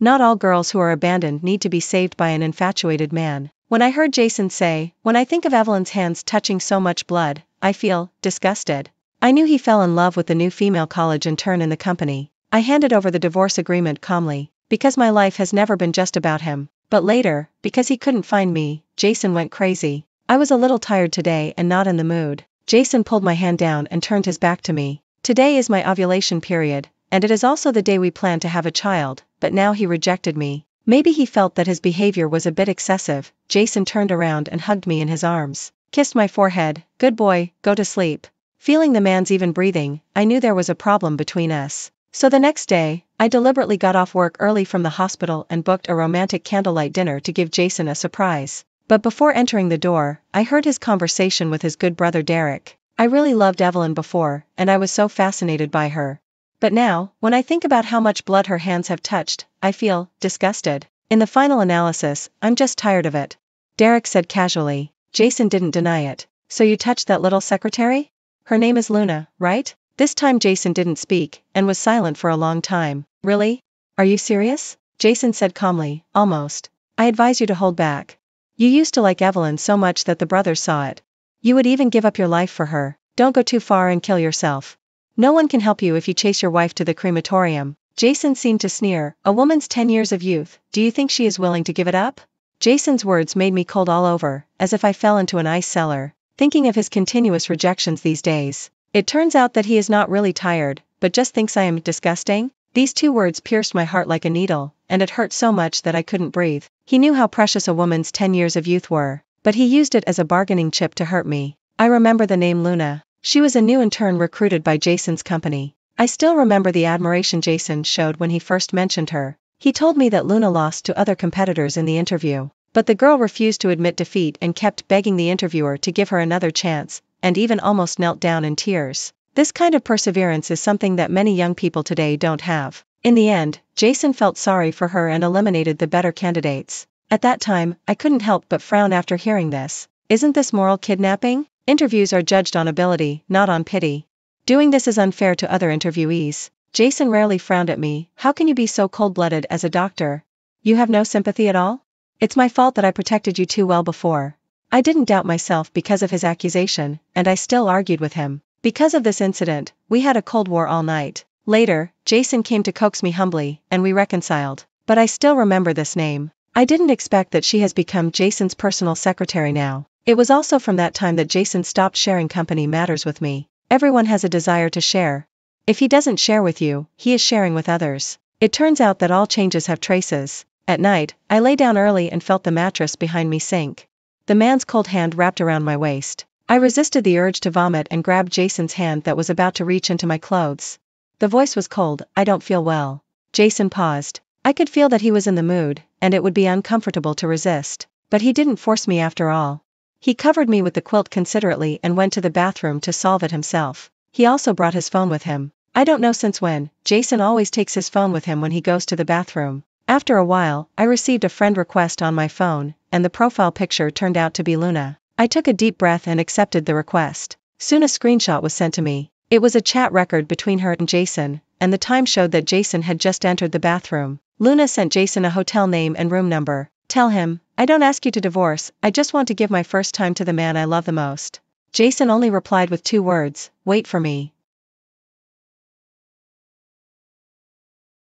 Not all girls who are abandoned need to be saved by an infatuated man. When I heard Jason say, "When I think of Evelyn's hands touching so much blood, I feel disgusted," I knew he fell in love with the new female college intern in the company. I handed over the divorce agreement calmly, because my life has never been just about him. But later, because he couldn't find me, Jason went crazy. I was a little tired today and not in the mood. Jason pulled my hand down and turned his back to me. Today is my ovulation period, and it is also the day we plan to have a child, but now he rejected me. Maybe he felt that his behavior was a bit excessive. Jason turned around and hugged me in his arms, kissed my forehead. "Good boy, go to sleep." Feeling the man's even breathing, I knew there was a problem between us. So the next day, I deliberately got off work early from the hospital and booked a romantic candlelight dinner to give Jason a surprise. But before entering the door, I heard his conversation with his good brother Derek. I really loved Evelyn before, and I was so fascinated by her. But now, when I think about how much blood her hands have touched, I feel disgusted. In the final analysis, I'm just tired of it. Derek said casually. Jason didn't deny it. "So you touched that little secretary? Her name is Luna, right?" This time Jason didn't speak, and was silent for a long time. "Really? Are you serious?" Jason said calmly, "Almost. I advise you to hold back. You used to like Evelyn so much that the brothers saw it. You would even give up your life for her. Don't go too far and kill yourself. No one can help you if you chase your wife to the crematorium." Jason seemed to sneer. "A woman's 10 years of youth, do you think she is willing to give it up?" Jason's words made me cold all over, as if I fell into an ice cellar, thinking of his continuous rejections these days. It turns out that he is not really tired, but just thinks I am disgusting. These two words pierced my heart like a needle, and it hurt so much that I couldn't breathe. He knew how precious a woman's 10 years of youth were, but he used it as a bargaining chip to hurt me. I remember the name Luna. She was a new intern recruited by Jason's company. I still remember the admiration Jason showed when he first mentioned her. He told me that Luna lost to other competitors in the interview, but the girl refused to admit defeat and kept begging the interviewer to give her another chance, and even almost knelt down in tears. This kind of perseverance is something that many young people today don't have. In the end, Jason felt sorry for her and eliminated the better candidates. At that time, I couldn't help but frown after hearing this. Isn't this moral kidnapping? Interviews are judged on ability, not on pity. Doing this is unfair to other interviewees. Jason rarely frowned at me. "How can you be so cold-blooded as a doctor? You have no sympathy at all? It's my fault that I protected you too well before." I didn't doubt myself because of his accusation, and I still argued with him. Because of this incident, we had a cold war all night. Later, Jason came to coax me humbly, and we reconciled. But I still remember this name. I didn't expect that she has become Jason's personal secretary now. It was also from that time that Jason stopped sharing company matters with me. Everyone has a desire to share. If he doesn't share with you, he is sharing with others. It turns out that all changes have traces. At night, I lay down early and felt the mattress behind me sink. The man's cold hand wrapped around my waist. I resisted the urge to vomit and grabbed Jason's hand that was about to reach into my clothes. The voice was cold. "I don't feel well." Jason paused. I could feel that he was in the mood, and it would be uncomfortable to resist. But he didn't force me after all. He covered me with the quilt considerately and went to the bathroom to solve it himself. He also brought his phone with him. I don't know since when, Jason always takes his phone with him when he goes to the bathroom. After a while, I received a friend request on my phone, and the profile picture turned out to be Luna. I took a deep breath and accepted the request. Soon a screenshot was sent to me. It was a chat record between her and Jason, and the time showed that Jason had just entered the bathroom. Luna sent Jason a hotel name and room number. "Tell him, I don't ask you to divorce, I just want to give my first time to the man I love the most." Jason only replied with 2 words, "Wait for me."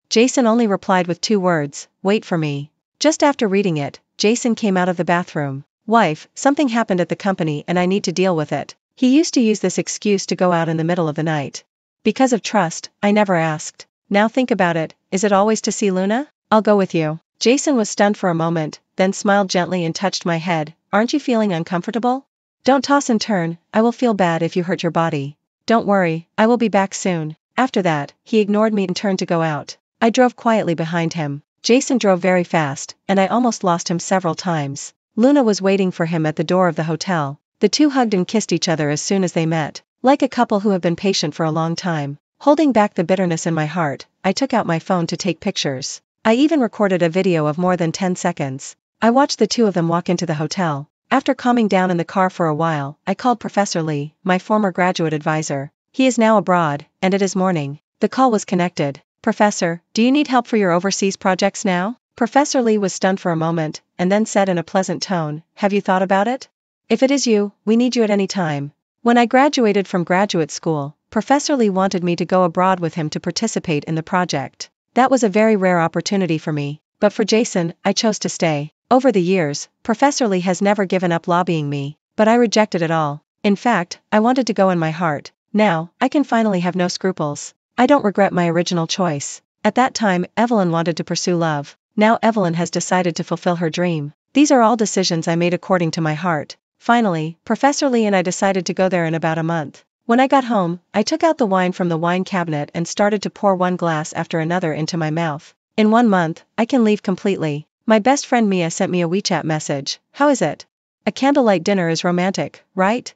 Jason only replied with 2 words, "Wait for me." Just after reading it, Jason came out of the bathroom. "Wife, something happened at the company and I need to deal with it." He used to use this excuse to go out in the middle of the night. Because of trust, I never asked. Now think about it, is it always to see Luna? "I'll go with you." Jason was stunned for a moment, then smiled gently and touched my head. "Aren't you feeling uncomfortable? Don't toss and turn, I will feel bad if you hurt your body. Don't worry, I will be back soon." After that, he ignored me and turned to go out. I drove quietly behind him. Jason drove very fast, and I almost lost him several times. Luna was waiting for him at the door of the hotel. The two hugged and kissed each other as soon as they met, like a couple who have been patient for a long time. Holding back the bitterness in my heart, I took out my phone to take pictures. I even recorded a video of more than 10 seconds. I watched the two of them walk into the hotel. After calming down in the car for a while, I called Professor Lee, my former graduate advisor. He is now abroad, and it is morning. The call was connected. "Professor, do you need help for your overseas projects now?" Professor Lee was stunned for a moment, and then said in a pleasant tone, "Have you thought about it? If it is you, we need you at any time." When I graduated from graduate school, Professor Lee wanted me to go abroad with him to participate in the project. That was a very rare opportunity for me, but for Jason, I chose to stay. Over the years, Professor Lee has never given up lobbying me, but I rejected it all. In fact, I wanted to go in my heart. Now, I can finally have no scruples. I don't regret my original choice. At that time, Evelyn wanted to pursue love. Now Evelyn has decided to fulfill her dream. These are all decisions I made according to my heart. Finally, Professor Lee and I decided to go there in about a month. When I got home, I took out the wine from the wine cabinet and started to pour one glass after another into my mouth. In 1 month, I can leave completely. My best friend Mia sent me a WeChat message. "How is it? A candlelight dinner is romantic, right?"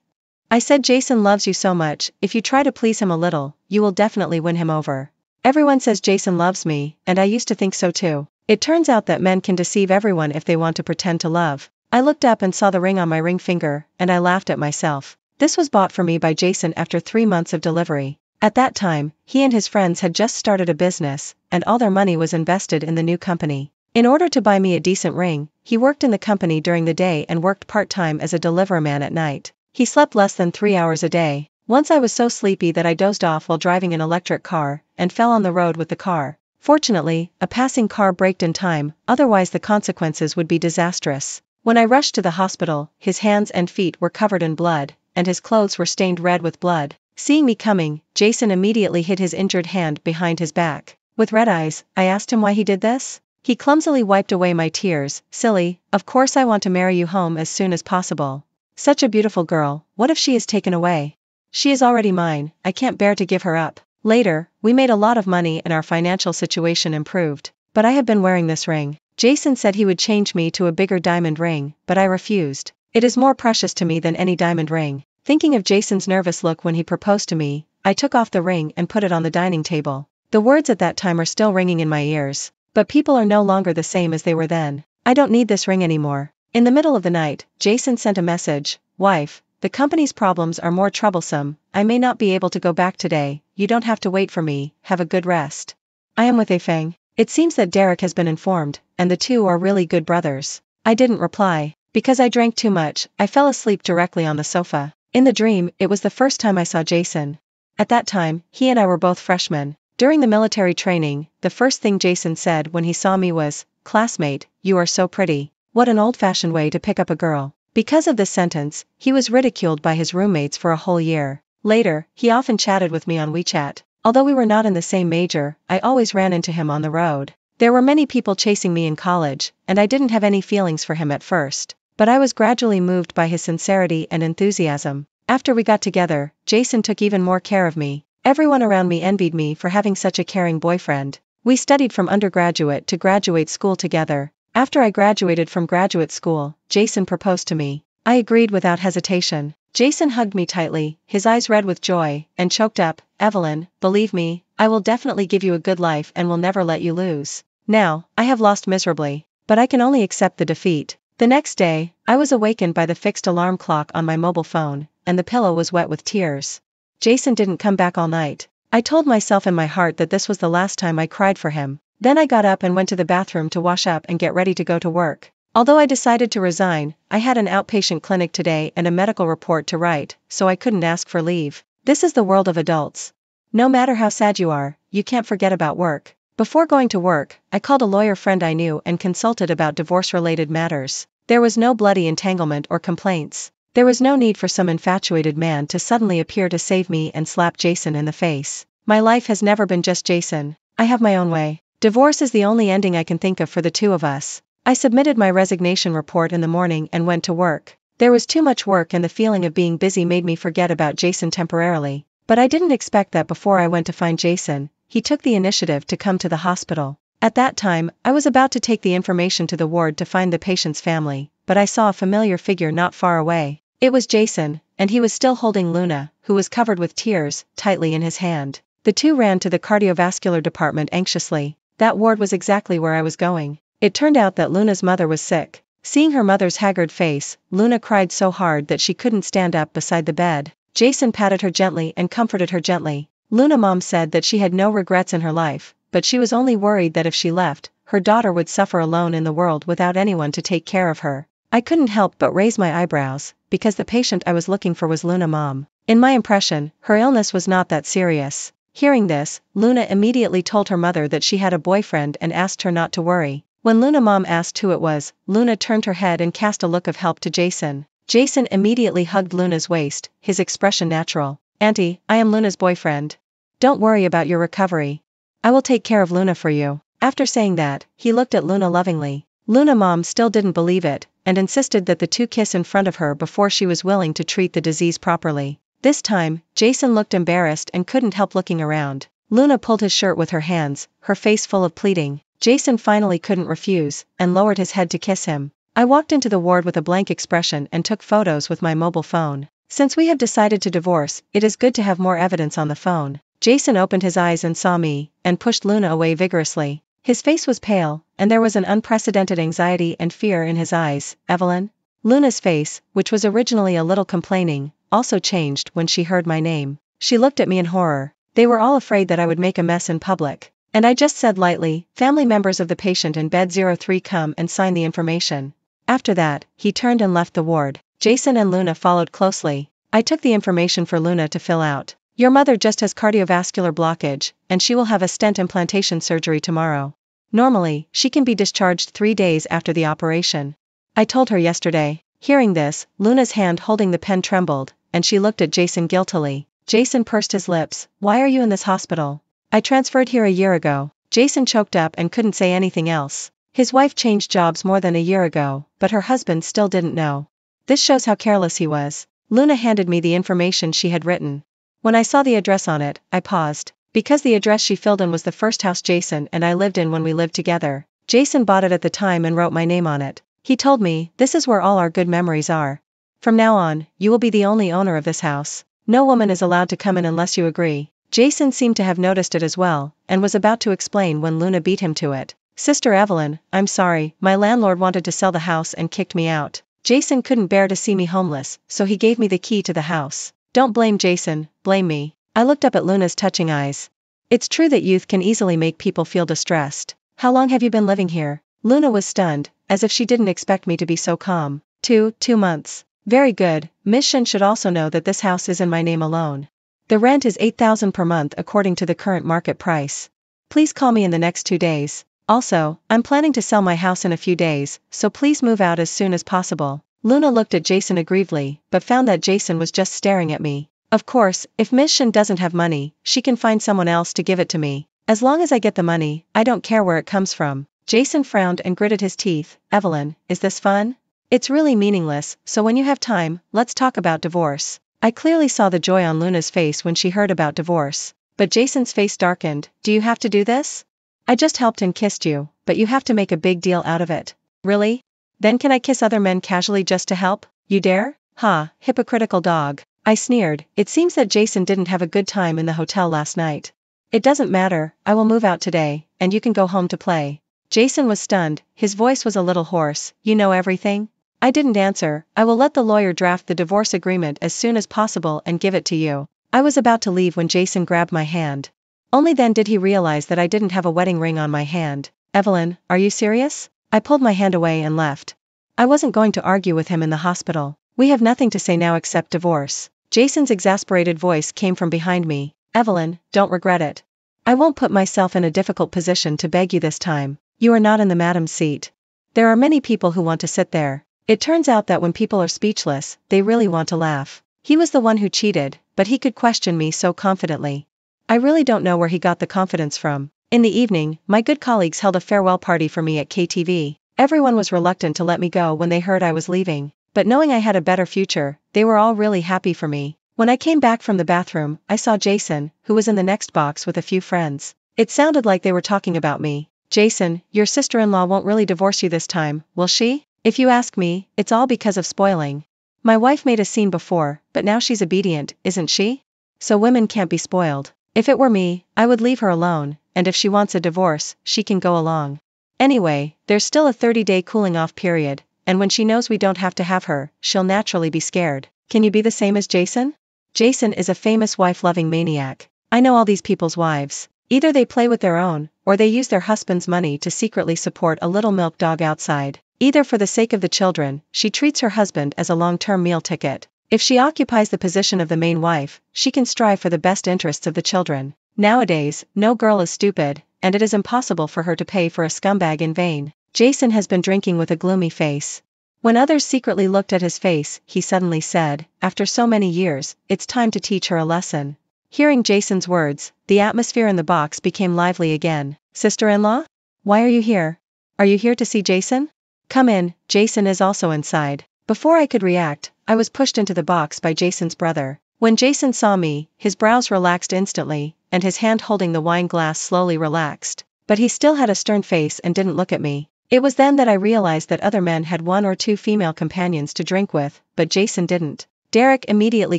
I said, "Jason loves you so much, if you try to please him a little, you will definitely win him over." Everyone says Jason loves me, and I used to think so too. It turns out that men can deceive everyone if they want to pretend to love. I looked up and saw the ring on my ring finger, and I laughed at myself. This was bought for me by Jason after 3 months of delivery. At that time, he and his friends had just started a business, and all their money was invested in the new company. In order to buy me a decent ring, he worked in the company during the day and worked part-time as a deliveryman at night. He slept less than 3 hours a day. Once I was so sleepy that I dozed off while driving an electric car, and fell on the road with the car. Fortunately, a passing car braked in time, otherwise the consequences would be disastrous. When I rushed to the hospital, his hands and feet were covered in blood, and his clothes were stained red with blood. Seeing me coming, Jason immediately hid his injured hand behind his back. With red eyes, I asked him why he did this. He clumsily wiped away my tears. "Silly, of course I want to marry you home as soon as possible. Such a beautiful girl, what if she is taken away? She is already mine, I can't bear to give her up." Later, we made a lot of money and our financial situation improved. But I have been wearing this ring. Jason said he would change me to a bigger diamond ring, but I refused. It is more precious to me than any diamond ring. Thinking of Jason's nervous look when he proposed to me, I took off the ring and put it on the dining table. The words at that time are still ringing in my ears. But people are no longer the same as they were then. I don't need this ring anymore. In the middle of the night, Jason sent a message. "Wife, the company's problems are more troublesome. I may not be able to go back today. You don't have to wait for me. Have a good rest. I am with Afeng." It seems that Derek has been informed, and the two are really good brothers. I didn't reply. Because I drank too much, I fell asleep directly on the sofa. In the dream, it was the first time I saw Jason. At that time, he and I were both freshmen. During the military training, the first thing Jason said when he saw me was, "Classmate, you are so pretty." What an old-fashioned way to pick up a girl. Because of this sentence, he was ridiculed by his roommates for a whole year. Later, he often chatted with me on WeChat. Although we were not in the same major, I always ran into him on the road. There were many people chasing me in college, and I didn't have any feelings for him at first. But I was gradually moved by his sincerity and enthusiasm. After we got together, Jason took even more care of me. Everyone around me envied me for having such a caring boyfriend. We studied from undergraduate to graduate school together. After I graduated from graduate school, Jason proposed to me. I agreed without hesitation. Jason hugged me tightly, his eyes red with joy, and choked up, "Evelyn, believe me, I will definitely give you a good life and will never let you lose." Now, I have lost miserably, but I can only accept the defeat. The next day, I was awakened by the fixed alarm clock on my mobile phone, and the pillow was wet with tears. Jason didn't come back all night. I told myself in my heart that this was the last time I cried for him. Then I got up and went to the bathroom to wash up and get ready to go to work. Although I decided to resign, I had an outpatient clinic today and a medical report to write, so I couldn't ask for leave. This is the world of adults. No matter how sad you are, you can't forget about work. Before going to work, I called a lawyer friend I knew and consulted about divorce-related matters. There was no bloody entanglement or complaints. There was no need for some infatuated man to suddenly appear to save me and slap Jason in the face. My life has never been just Jason. I have my own way. Divorce is the only ending I can think of for the two of us. I submitted my resignation report in the morning and went to work. There was too much work and the feeling of being busy made me forget about Jason temporarily. But I didn't expect that before I went to find Jason, he took the initiative to come to the hospital. At that time, I was about to take the information to the ward to find the patient's family, but I saw a familiar figure not far away. It was Jason, and he was still holding Luna, who was covered with tears, tightly in his hand. The two ran to the cardiovascular department anxiously. That ward was exactly where I was going. It turned out that Luna's mother was sick. Seeing her mother's haggard face, Luna cried so hard that she couldn't stand up beside the bed. Jason patted her gently and comforted her gently. Luna mom said that she had no regrets in her life, but she was only worried that if she left, her daughter would suffer alone in the world without anyone to take care of her. I couldn't help but raise my eyebrows, because the patient I was looking for was Luna Mom. In my impression, her illness was not that serious. Hearing this, Luna immediately told her mother that she had a boyfriend and asked her not to worry. When Luna Mom asked who it was, Luna turned her head and cast a look of help to Jason. Jason immediately hugged Luna's waist, his expression natural. "Auntie, I am Luna's boyfriend. Don't worry about your recovery. I will take care of Luna for you." After saying that, he looked at Luna lovingly. Luna Mom still didn't believe it, and insisted that the two kiss in front of her before she was willing to treat the disease properly. This time, Jason looked embarrassed and couldn't help looking around. Luna pulled his shirt with her hands, her face full of pleading. Jason finally couldn't refuse, and lowered his head to kiss him. I walked into the ward with a blank expression and took photos with my mobile phone. Since we have decided to divorce, it is good to have more evidence on the phone. Jason opened his eyes and saw me, and pushed Luna away vigorously. His face was pale, and there was an unprecedented anxiety and fear in his eyes. "Evelyn?" Luna's face, which was originally a little complaining, also changed when she heard my name. She looked at me in horror. They were all afraid that I would make a mess in public. And I just said lightly, "Family members of the patient in bed 03 come and sign the information." After that, he turned and left the ward. Jason and Luna followed closely. I took the information for Luna to fill out. "Your mother just has cardiovascular blockage, and she will have a stent implantation surgery tomorrow. Normally, she can be discharged 3 days after the operation. I told her yesterday." Hearing this, Luna's hand holding the pen trembled, and she looked at Jason guiltily. Jason pursed his lips. "Why are you in this hospital?" "I transferred here a year ago." Jason choked up and couldn't say anything else. His wife changed jobs more than a year ago, but her husband still didn't know. This shows how careless he was. Luna handed me the information she had written. When I saw the address on it, I paused. Because the address she filled in was the first house Jason and I lived in when we lived together. Jason bought it at the time and wrote my name on it. He told me, "This is where all our good memories are. From now on, you will be the only owner of this house. No woman is allowed to come in unless you agree." Jason seemed to have noticed it as well, and was about to explain when Luna beat him to it. "Sister Evelyn, I'm sorry, my landlord wanted to sell the house and kicked me out. Jason couldn't bear to see me homeless, so he gave me the key to the house. Don't blame Jason, blame me." I looked up at Luna's touching eyes. It's true that youth can easily make people feel distressed. "How long have you been living here?" Luna was stunned, as if she didn't expect me to be so calm. Two months. "Very good, Miss Shin should also know that this house is in my name alone. The rent is $8,000 per month according to the current market price. Please call me in the next 2 days. Also, I'm planning to sell my house in a few days, so please move out as soon as possible." Luna looked at Jason aggrievedly, but found that Jason was just staring at me. "Of course, if Miss Shin doesn't have money, she can find someone else to give it to me. As long as I get the money, I don't care where it comes from." Jason frowned and gritted his teeth. "Evelyn, is this fun? It's really meaningless, so when you have time, let's talk about divorce." I clearly saw the joy on Luna's face when she heard about divorce. But Jason's face darkened. "Do you have to do this? I just helped and kissed you, but you have to make a big deal out of it." "Really? Then can I kiss other men casually just to help? You dare? Ha, hypocritical dog." I sneered. It seems that Jason didn't have a good time in the hotel last night. "It doesn't matter, I will move out today, and you can go home to play." Jason was stunned, his voice was a little hoarse. "You know everything?" I didn't answer. "I will let the lawyer draft the divorce agreement as soon as possible and give it to you." I was about to leave when Jason grabbed my hand. Only then did he realize that I didn't have a wedding ring on my hand. "Evelyn, are you serious?" I pulled my hand away and left. I wasn't going to argue with him in the hospital. "We have nothing to say now except divorce." Jason's exasperated voice came from behind me. "Evelyn, don't regret it. I won't put myself in a difficult position to beg you this time. You are not in the madam's seat. There are many people who want to sit there." It turns out that when people are speechless, they really want to laugh. He was the one who cheated, but he could question me so confidently. I really don't know where he got the confidence from. In the evening, my good colleagues held a farewell party for me at KTV. Everyone was reluctant to let me go when they heard I was leaving, but knowing I had a better future, they were all really happy for me. When I came back from the bathroom, I saw Jason, who was in the next box with a few friends. It sounded like they were talking about me. "Jason, your sister-in-law won't really divorce you this time, will she? If you ask me, it's all because of spoiling. My wife made a scene before, but now she's obedient, isn't she? So women can't be spoiled. If it were me, I would leave her alone, and if she wants a divorce, she can go along. Anyway, there's still a 30-day cooling-off period, and when she knows we don't have to have her, she'll naturally be scared. Can you be the same as Jason? Jason is a famous wife-loving maniac. I know all these people's wives. Either they play with their own, or they use their husband's money to secretly support a little milk dog outside. Either for the sake of the children, she treats her husband as a long-term meal ticket. If she occupies the position of the main wife, she can strive for the best interests of the children. Nowadays, no girl is stupid, and it is impossible for her to pay for a scumbag in vain. Jason has been drinking with a gloomy face. When others secretly looked at his face, he suddenly said, after so many years, it's time to teach her a lesson. Hearing Jason's words, the atmosphere in the box became lively again. Sister-in-law? Why are you here? Are you here to see Jason? Come in, Jason is also inside. Before I could react, I was pushed into the box by Jason's brother. When Jason saw me, his brows relaxed instantly, and his hand holding the wine glass slowly relaxed. But he still had a stern face and didn't look at me. It was then that I realized that other men had 1 or 2 female companions to drink with, but Jason didn't. Derek immediately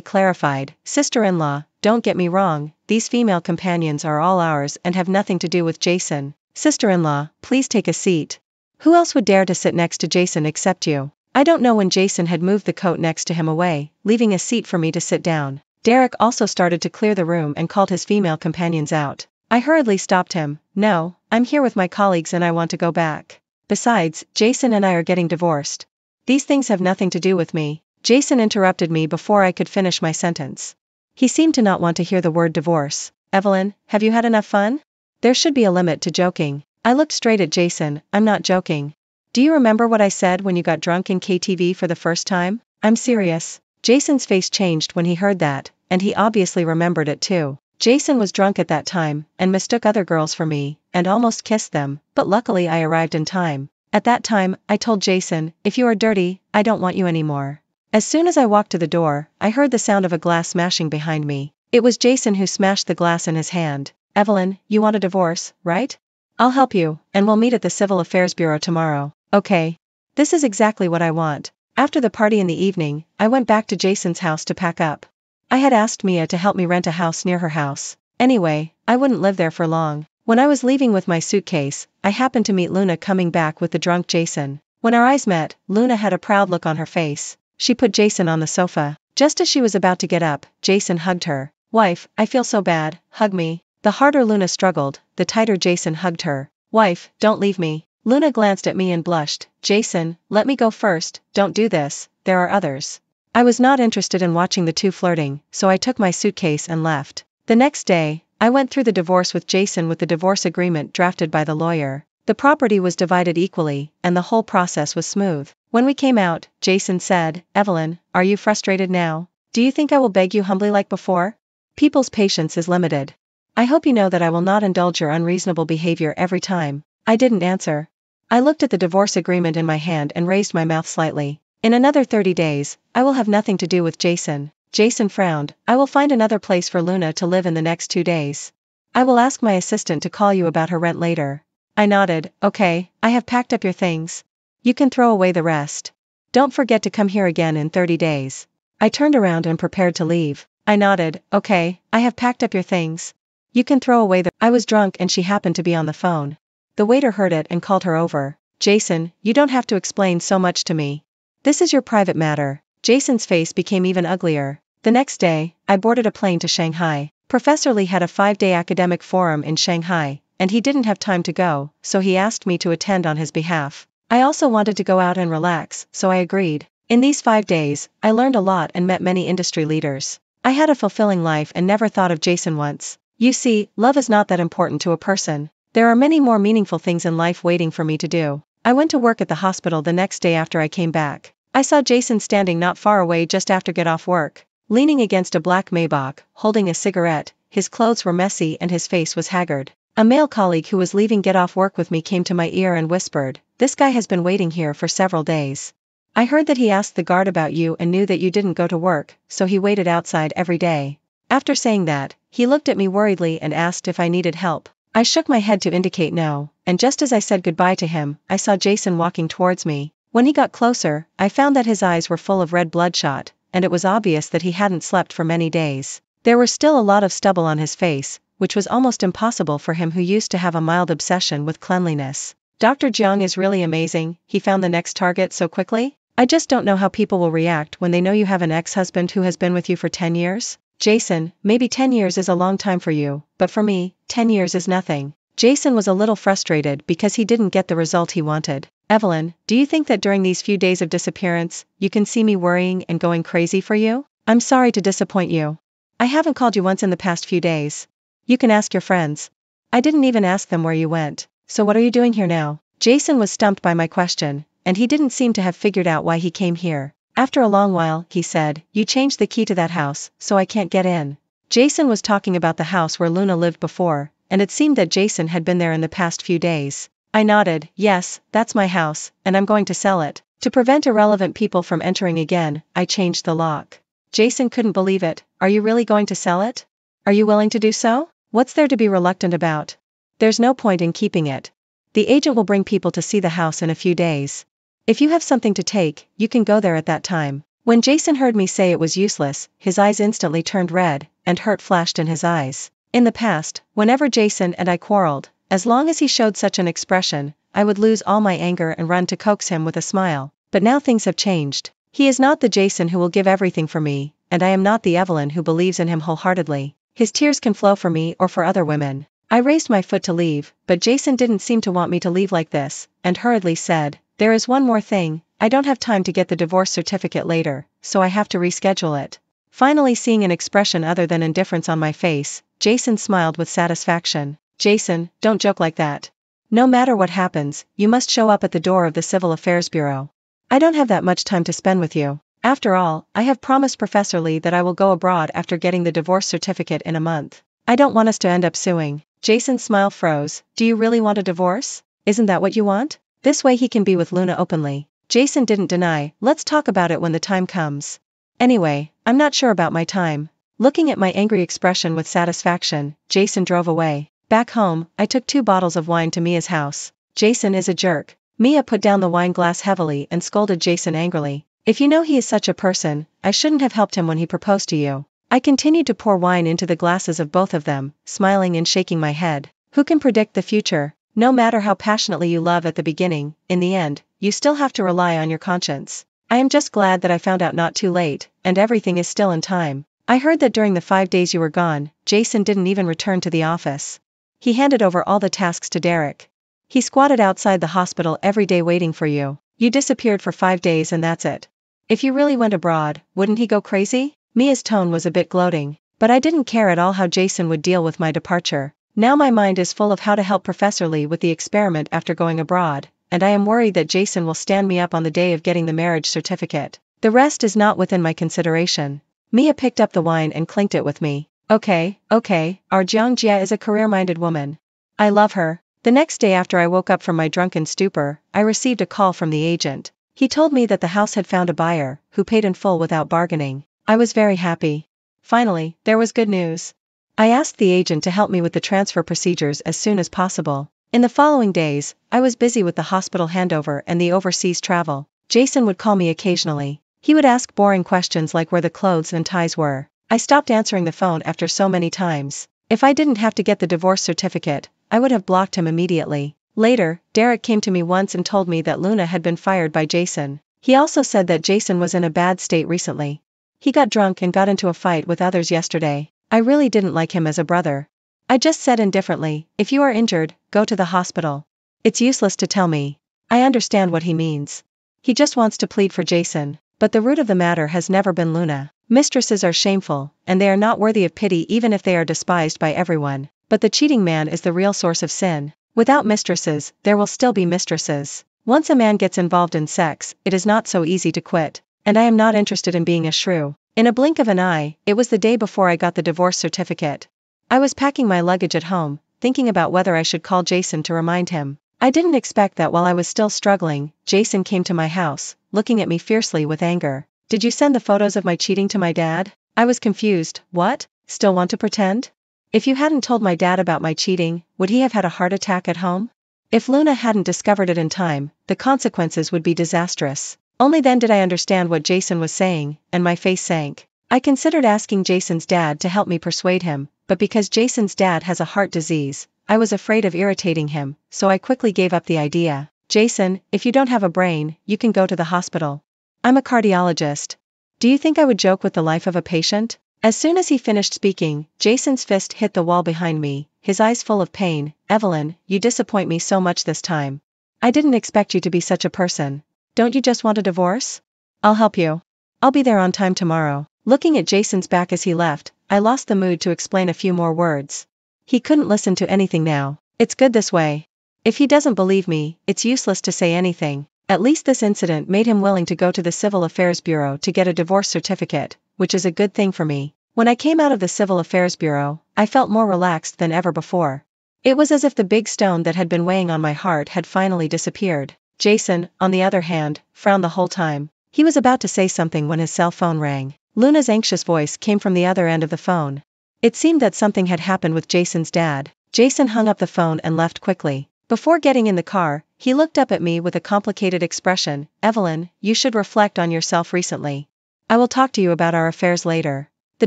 clarified, Sister-in-law, don't get me wrong, these female companions are all ours and have nothing to do with Jason. Sister-in-law, please take a seat. Who else would dare to sit next to Jason except you? I don't know when Jason had moved the coat next to him away, leaving a seat for me to sit down. Derek also started to clear the room and called his female companions out. I hurriedly stopped him. No, I'm here with my colleagues and I want to go back. Besides, Jason and I are getting divorced. These things have nothing to do with me. Jason interrupted me before I could finish my sentence. He seemed to not want to hear the word divorce. Evelyn, have you had enough fun? There should be a limit to joking. I looked straight at Jason. I'm not joking. Do you remember what I said when you got drunk in KTV for the first time? I'm serious. Jason's face changed when he heard that, and he obviously remembered it too. Jason was drunk at that time, and mistook other girls for me, and almost kissed them, but luckily I arrived in time. At that time, I told Jason, if you are dirty, I don't want you anymore. As soon as I walked to the door, I heard the sound of a glass smashing behind me. It was Jason who smashed the glass in his hand. Evelyn, you want a divorce, right? I'll help you, and we'll meet at the Civil Affairs Bureau tomorrow. Okay. This is exactly what I want. After the party in the evening, I went back to Jason's house to pack up. I had asked Mia to help me rent a house near her house. Anyway, I wouldn't live there for long. When I was leaving with my suitcase, I happened to meet Luna coming back with the drunk Jason. When our eyes met, Luna had a proud look on her face. She put Jason on the sofa. Just as she was about to get up, Jason hugged her. Wife, I feel so bad, hug me. The harder Luna struggled, the tighter Jason hugged her. Wife, don't leave me. Luna glanced at me and blushed. Jason, let me go first, don't do this, there are others. I was not interested in watching the two flirting, so I took my suitcase and left. The next day, I went through the divorce with Jason with the divorce agreement drafted by the lawyer. The property was divided equally, and the whole process was smooth. When we came out, Jason said, Evelyn, are you frustrated now? Do you think I will beg you humbly like before? People's patience is limited. I hope you know that I will not indulge your unreasonable behavior every time. I didn't answer. I looked at the divorce agreement in my hand and raised my mouth slightly. In another 30 days, I will have nothing to do with Jason. Jason frowned. I will find another place for Luna to live in the next 2 days. I will ask my assistant to call you about her rent later. I nodded. Okay, I have packed up your things. You can throw away the rest. Don't forget to come here again in 30 days. I turned around and prepared to leave. I nodded. Okay, I have packed up your things. You can throw away the... I was drunk and she happened to be on the phone. The waiter heard it and called her over. Jason, you don't have to explain so much to me. This is your private matter. Jason's face became even uglier. The next day, I boarded a plane to Shanghai. Professor Lee had a 5-day academic forum in Shanghai, and he didn't have time to go, so he asked me to attend on his behalf. I also wanted to go out and relax, so I agreed. In these 5 days, I learned a lot and met many industry leaders. I had a fulfilling life and never thought of Jason once. You see, love is not that important to a person. There are many more meaningful things in life waiting for me to do. I went to work at the hospital the next day after I came back. I saw Jason standing not far away just after get off work, leaning against a black Maybach, holding a cigarette. His clothes were messy and his face was haggard. A male colleague who was leaving get off work with me came to my ear and whispered, "This guy has been waiting here for several days. I heard that he asked the guard about you and knew that you didn't go to work, so he waited outside every day." After saying that, he looked at me worriedly and asked if I needed help. I shook my head to indicate no, and just as I said goodbye to him, I saw Jason walking towards me. When he got closer, I found that his eyes were full of red bloodshot, and it was obvious that he hadn't slept for many days. There was still a lot of stubble on his face, which was almost impossible for him who used to have a mild obsession with cleanliness. Dr. Jiang is really amazing, he found the next target so quickly. I just don't know how people will react when they know you have an ex-husband who has been with you for 10 years. Jason, maybe 10 years is a long time for you, but for me, 10 years is nothing. Jason was a little frustrated because he didn't get the result he wanted. Evelyn, do you think that during these few days of disappearance, you can see me worrying and going crazy for you? I'm sorry to disappoint you. I haven't called you once in the past few days. You can ask your friends. I didn't even ask them where you went, so what are you doing here now? Jason was stumped by my question, and he didn't seem to have figured out why he came here. After a long while, he said, you changed the key to that house, so I can't get in. Jason was talking about the house where Luna lived before, and it seemed that Jason had been there in the past few days. I nodded, yes, that's my house, and I'm going to sell it. To prevent irrelevant people from entering again, I changed the lock. Jason couldn't believe it. Are you really going to sell it? Are you willing to do so? What's there to be reluctant about? There's no point in keeping it. The agent will bring people to see the house in a few days. If you have something to take, you can go there at that time. When Jason heard me say it was useless, his eyes instantly turned red, and hurt flashed in his eyes. In the past, whenever Jason and I quarreled, as long as he showed such an expression, I would lose all my anger and run to coax him with a smile. But now things have changed. He is not the Jason who will give everything for me, and I am not the Evelyn who believes in him wholeheartedly. His tears can flow for me or for other women. I raised my foot to leave, but Jason didn't seem to want me to leave like this, and hurriedly said, there is one more thing, I don't have time to get the divorce certificate later, so I have to reschedule it. Finally seeing an expression other than indifference on my face, Jason smiled with satisfaction. Jason, don't joke like that. No matter what happens, you must show up at the door of the Civil Affairs Bureau. I don't have that much time to spend with you. After all, I have promised Professor Lee that I will go abroad after getting the divorce certificate in a month. I don't want us to end up suing. Jason's smile froze. Do you really want a divorce? Isn't that what you want? This way he can be with Luna openly. Jason didn't deny, let's talk about it when the time comes. Anyway, I'm not sure about my time. Looking at my angry expression with satisfaction, Jason drove away. Back home, I took 2 bottles of wine to Mia's house. Jason is a jerk. Mia put down the wine glass heavily and scolded Jason angrily. If you know he is such a person, I shouldn't have helped him when he proposed to you. I continued to pour wine into the glasses of both of them, smiling and shaking my head. Who can predict the future? No matter how passionately you love at the beginning, in the end, you still have to rely on your conscience. I am just glad that I found out not too late, and everything is still in time. I heard that during the 5 days you were gone, Jason didn't even return to the office. He handed over all the tasks to Derek. He squatted outside the hospital every day waiting for you. You disappeared for 5 days and that's it. If you really went abroad, wouldn't he go crazy? Mia's tone was a bit gloating, but I didn't care at all how Jason would deal with my departure. Now my mind is full of how to help Professor Lee with the experiment after going abroad, and I am worried that Jason will stand me up on the day of getting the marriage certificate. The rest is not within my consideration. Mia picked up the wine and clinked it with me. Okay, our Jiangjia is a career-minded woman. I love her. The next day after I woke up from my drunken stupor, I received a call from the agent. He told me that the house had found a buyer, who paid in full without bargaining. I was very happy. Finally, there was good news. I asked the agent to help me with the transfer procedures as soon as possible. In the following days, I was busy with the hospital handover and the overseas travel. Jason would call me occasionally. He would ask boring questions like where the clothes and ties were. I stopped answering the phone after so many times. If I didn't have to get the divorce certificate, I would have blocked him immediately. Later, Derek came to me once and told me that Luna had been fired by Jason. He also said that Jason was in a bad state recently. He got drunk and got into a fight with others yesterday. I really didn't like him as a brother. I just said indifferently, if you are injured, go to the hospital. It's useless to tell me. I understand what he means. He just wants to plead for Jason, but the root of the matter has never been Luna. Mistresses are shameful, and they are not worthy of pity even if they are despised by everyone. But the cheating man is the real source of sin. Without mistresses, there will still be mistresses. Once a man gets involved in sex, it is not so easy to quit. And I am not interested in being a shrew. In a blink of an eye, it was the day before I got the divorce certificate. I was packing my luggage at home, thinking about whether I should call Jason to remind him. I didn't expect that while I was still struggling, Jason came to my house, looking at me fiercely with anger. Did you send the photos of my cheating to my dad? I was confused. What? Still want to pretend? If you hadn't told my dad about my cheating, would he have had a heart attack at home? If Luna hadn't discovered it in time, the consequences would be disastrous. Only then did I understand what Jason was saying, and my face sank. I considered asking Jason's dad to help me persuade him, but because Jason's dad has a heart disease, I was afraid of irritating him, so I quickly gave up the idea. Jason, if you don't have a brain, you can go to the hospital. I'm a cardiologist. Do you think I would joke with the life of a patient? As soon as he finished speaking, Jason's fist hit the wall behind me, his eyes full of pain. Evelyn, you disappoint me so much this time. I didn't expect you to be such a person. Don't you just want a divorce? I'll help you. I'll be there on time tomorrow. Looking at Jason's back as he left, I lost the mood to explain a few more words. He couldn't listen to anything now. It's good this way. If he doesn't believe me, it's useless to say anything. At least this incident made him willing to go to the Civil Affairs Bureau to get a divorce certificate, which is a good thing for me. When I came out of the Civil Affairs Bureau, I felt more relaxed than ever before. It was as if the big stone that had been weighing on my heart had finally disappeared. Jason, on the other hand, frowned the whole time. He was about to say something when his cell phone rang. Luna's anxious voice came from the other end of the phone. It seemed that something had happened with Jason's dad. Jason hung up the phone and left quickly. Before getting in the car, he looked up at me with a complicated expression. Evelyn, you should reflect on yourself recently. I will talk to you about our affairs later. The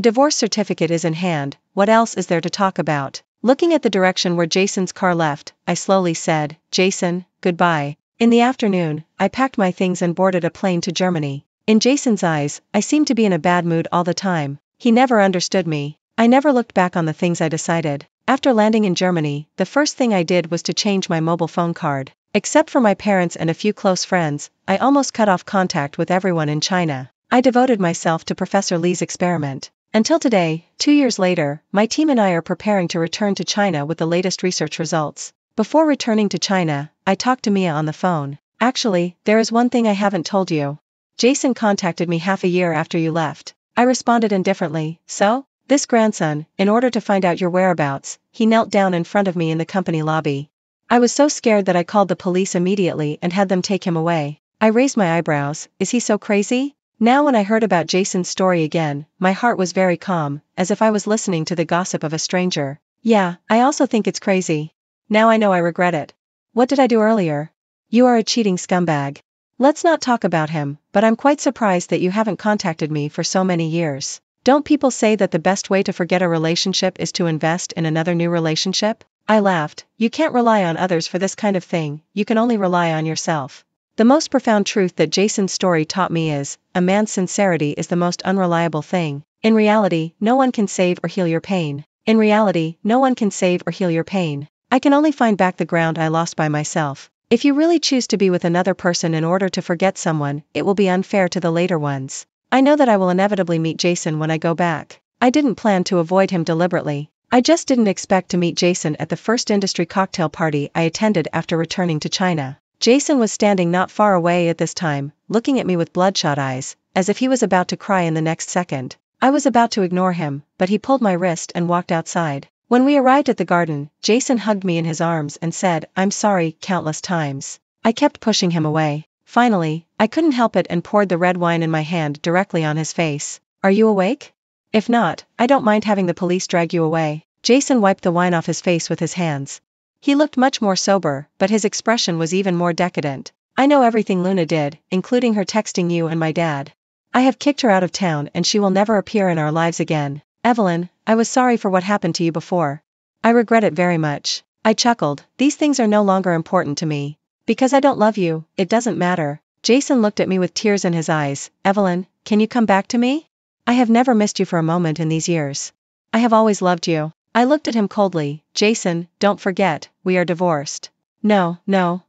divorce certificate is in hand, what else is there to talk about? Looking at the direction where Jason's car left, I slowly said, Jason, goodbye. In the afternoon, I packed my things and boarded a plane to Germany. In Jason's eyes, I seemed to be in a bad mood all the time. He never understood me. I never looked back on the things I decided. After landing in Germany, the first thing I did was to change my mobile phone card. Except for my parents and a few close friends, I almost cut off contact with everyone in China. I devoted myself to Professor Li's experiment. Until today, 2 years later, my team and I are preparing to return to China with the latest research results. Before returning to China, I talked to Mia on the phone. Actually, there is one thing I haven't told you. Jason contacted me half a year after you left. I responded indifferently, so? This grandson, in order to find out your whereabouts, he knelt down in front of me in the company lobby. I was so scared that I called the police immediately and had them take him away. I raised my eyebrows. Is he so crazy? Now when I heard about Jason's story again, my heart was very calm, as if I was listening to the gossip of a stranger. Yeah, I also think it's crazy. Now I know I regret it. What did I do earlier? You are a cheating scumbag. Let's not talk about him, but I'm quite surprised that you haven't contacted me for so many years. Don't people say that the best way to forget a relationship is to invest in another new relationship? I laughed. You can't rely on others for this kind of thing, you can only rely on yourself. The most profound truth that Jason's story taught me is, a man's sincerity is the most unreliable thing. In reality, no one can save or heal your pain. In reality, no one can save or heal your pain. I can only find back the ground I lost by myself. If you really choose to be with another person in order to forget someone, it will be unfair to the later ones. I know that I will inevitably meet Jason when I go back. I didn't plan to avoid him deliberately. I just didn't expect to meet Jason at the first industry cocktail party I attended after returning to China. Jason was standing not far away at this time, looking at me with bloodshot eyes, as if he was about to cry in the next second. I was about to ignore him, but he pulled my wrist and walked outside. When we arrived at the garden, Jason hugged me in his arms and said, I'm sorry, countless times. I kept pushing him away. Finally, I couldn't help it and poured the red wine in my hand directly on his face. Are you awake? If not, I don't mind having the police drag you away. Jason wiped the wine off his face with his hands. He looked much more sober, but his expression was even more decadent. I know everything Luna did, including her texting you and my dad. I have kicked her out of town and she will never appear in our lives again. Evelyn, I was sorry for what happened to you before. I regret it very much. I chuckled. These things are no longer important to me. Because I don't love you, it doesn't matter. Jason looked at me with tears in his eyes. Evelyn, can you come back to me? I have never missed you for a moment in these years. I have always loved you. I looked at him coldly. Jason, don't forget, we are divorced. No,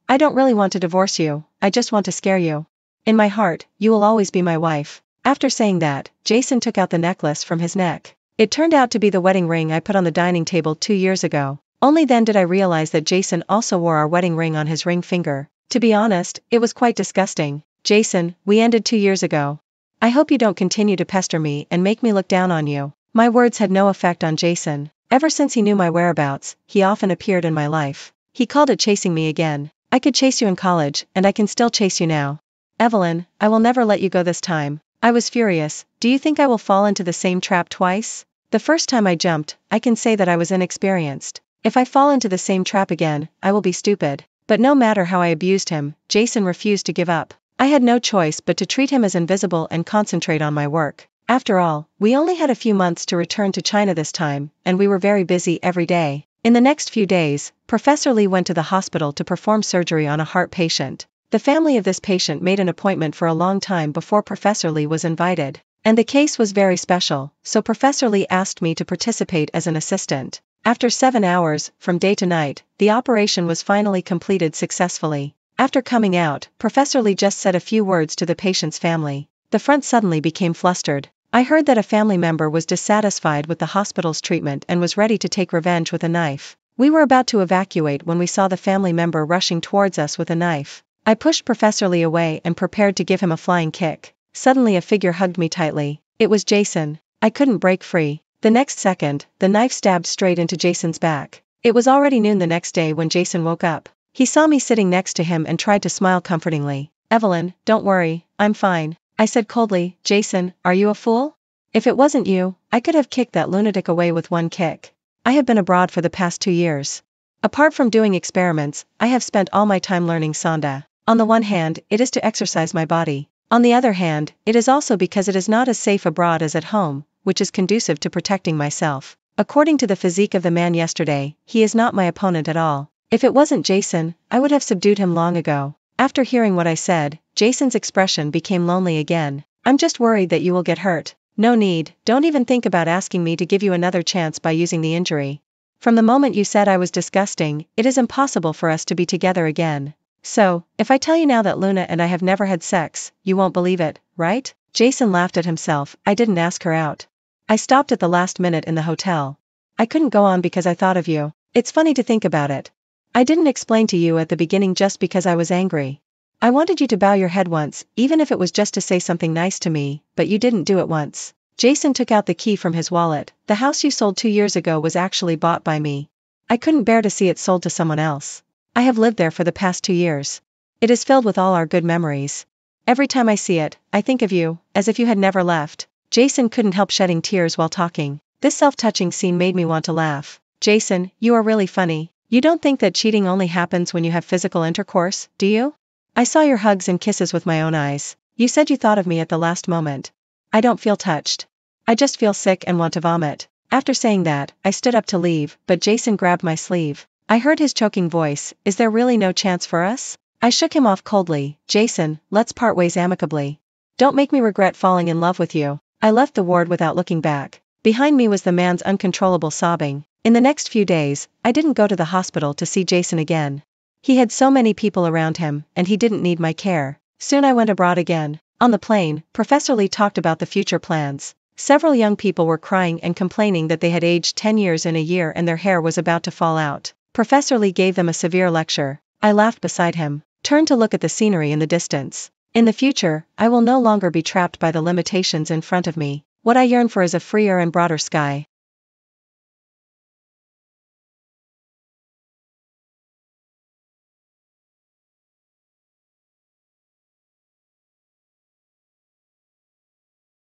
I don't really want to divorce you, I just want to scare you. In my heart, you will always be my wife. After saying that, Jason took out the necklace from his neck. It turned out to be the wedding ring I put on the dining table 2 years ago. Only then did I realize that Jason also wore our wedding ring on his ring finger. To be honest, it was quite disgusting. Jason, we ended 2 years ago. I hope you don't continue to pester me and make me look down on you. My words had no effect on Jason. Ever since he knew my whereabouts, he often appeared in my life. He called it chasing me again. I could chase you in college, and I can still chase you now. Evelyn, I will never let you go this time. I was furious. Do you think I will fall into the same trap twice? The first time I jumped, I can say that I was inexperienced. If I fall into the same trap again, I will be stupid. But no matter how I abused him, Jason refused to give up. I had no choice but to treat him as invisible and concentrate on my work. After all, we only had a few months to return to China this time, and we were very busy every day. In the next few days, Professor Li went to the hospital to perform surgery on a heart patient. The family of this patient made an appointment for a long time before Professor Li was invited. And the case was very special, so Professor Lee asked me to participate as an assistant. After 7 hours, from day to night, the operation was finally completed successfully. After coming out, Professor Lee just said a few words to the patient's family. The front suddenly became flustered. I heard that a family member was dissatisfied with the hospital's treatment and was ready to take revenge with a knife. We were about to evacuate when we saw the family member rushing towards us with a knife. I pushed Professor Lee away and prepared to give him a flying kick. Suddenly a figure hugged me tightly. It was Jason. I couldn't break free. The next second, the knife stabbed straight into Jason's back. It was already noon the next day when Jason woke up. He saw me sitting next to him and tried to smile comfortingly. "Evelyn, don't worry, I'm fine," I said coldly. "Jason, are you a fool? If it wasn't you, I could have kicked that lunatic away with one kick. I have been abroad for the past 2 years. Apart from doing experiments, I have spent all my time learning Sanda. On the one hand, it is to exercise my body. On the other hand, it is also because it is not as safe abroad as at home, which is conducive to protecting myself. According to the physique of the man yesterday, he is not my opponent at all. If it wasn't Jason, I would have subdued him long ago." After hearing what I said, Jason's expression became lonely again. "I'm just worried that you will get hurt." "No need, don't even think about asking me to give you another chance by using the injury. From the moment you said I was disgusting, it is impossible for us to be together again. So, if I tell you now that Luna and I have never had sex, you won't believe it, right?" Jason laughed at himself. "I didn't ask her out. I stopped at the last minute in the hotel. I couldn't go on because I thought of you. It's funny to think about it. I didn't explain to you at the beginning just because I was angry. I wanted you to bow your head once, even if it was just to say something nice to me, but you didn't do it once." Jason took out the key from his wallet. "The house you sold 2 years ago was actually bought by me. I couldn't bear to see it sold to someone else. I have lived there for the past 2 years. It is filled with all our good memories. Every time I see it, I think of you, as if you had never left." Jason couldn't help shedding tears while talking. This self-touching scene made me want to laugh. "Jason, you are really funny. You don't think that cheating only happens when you have physical intercourse, do you? I saw your hugs and kisses with my own eyes. You said you thought of me at the last moment. I don't feel touched. I just feel sick and want to vomit." After saying that, I stood up to leave, but Jason grabbed my sleeve. I heard his choking voice. "Is there really no chance for us?" I shook him off coldly. "Jason, let's part ways amicably. Don't make me regret falling in love with you." I left the ward without looking back. Behind me was the man's uncontrollable sobbing. In the next few days, I didn't go to the hospital to see Jason again. He had so many people around him, and he didn't need my care. Soon I went abroad again. On the plane, Professor Lee talked about the future plans. Several young people were crying and complaining that they had aged 10 years in a year and their hair was about to fall out. Professor Lee gave them a severe lecture. I laughed beside him, turned to look at the scenery in the distance. In the future, I will no longer be trapped by the limitations in front of me. What I yearn for is a freer and broader sky.